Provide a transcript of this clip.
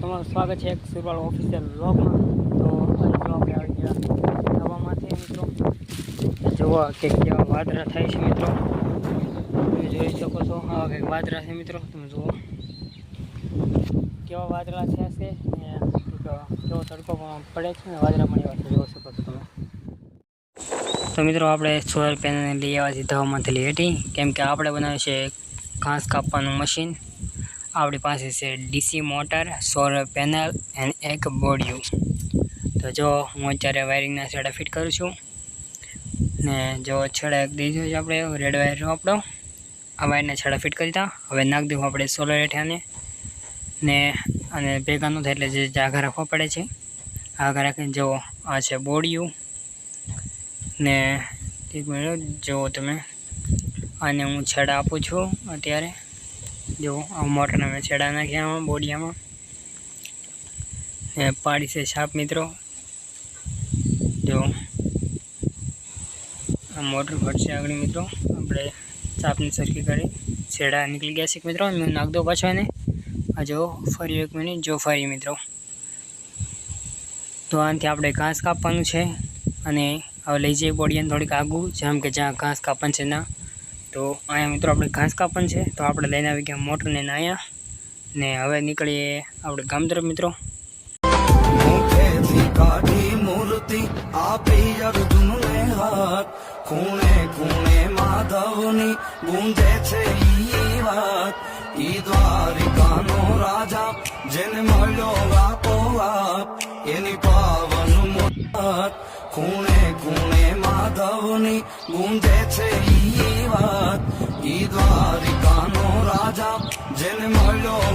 તમારું સ્વાગત છે એક સુરવાળ ઓફિશિયલ વ્લોગમાં। તો આજે આપણે આવી ગયા હવામાંથી મિત્રો, જોવા કે કેવા વાદળા થાય છે મિત્રો। તમે જોઈ શકો છો, આવા કંઈક વાદળા છે મિત્રો। તમે જુઓ કેવા વાદળા થયા છે ને કેવો તડકો પડે છે ને વાદળા પણ એવા છે, જોઈ શકો છો તમે। તો મિત્રો આપણે સોલર પેનલ લઈ આવ્યા છીએ હવામાંથી લેટી, કેમ કે આપણે બનાવ્યું છે ઘાસ કાપવાનું મશીન। આપણી પાસે છે DC motor, solar panel and એક બોડિયું। તો જો હું અત્યારે વાયરિંગના છેડા ફિટ કરું છું ને જો છેડા એક દઈ દીધો છે આપણે રેડ વાયર આપણો, આ વાયરના છેડા ફિટ કરી દીધા। હવે નાખી દઉં આપણે સોલર હેઠાને ને અને ભેગા ન થાય એટલે જે જાગા રાખવા પડે છે, આગળ રાખીને જો આ છે બોડિયું ને એક મિનિટ જુઓ તમે, આને હું છેડા આપું છું અત્યારે। જો આ મોટરના મેં છેડા નાખ્યા આમાં બોડિયામાં ને પાડી છે છાપ મિત્રો। જો આ મોટર ફટશે આગળ મિત્રો, આપણે છાપની સરખી કરી છેડા નીકળી ગયા છે મિત્રો। હું નાખ દઉં પાછો એને, આ જો ફરી એક મિનિટ, જો ફરી મિત્રો। તો આનાથી આપણે ઘાસ કાપવાનું છે અને હવે લઈ જઈએ બોડિયાને થોડીક આગું, જેમ કે જ્યાં ઘાસ કાપવાનું છે ના। તો અહીંયા મિત્રો આપણે ઘાસ કાપવાનું છે, તો આપણે લઈને આવી ગયા મોટરને અહીંયા ને હવે નીકળીએ આપણે ગામ તરફ મિત્રો। ખૂણે ખૂણે માધવની ગુંજે છે ઈ વાત, ઈ દ્વારિકાનો રાજા જેને મળ્યો આપોઆપ, એની પાવન મુલાકાત। ખૂણે ખૂણે માધવની ગુંજે છે ઈ વાત, ઈ દ્વારિકાનો રાજા જેને મળ્યો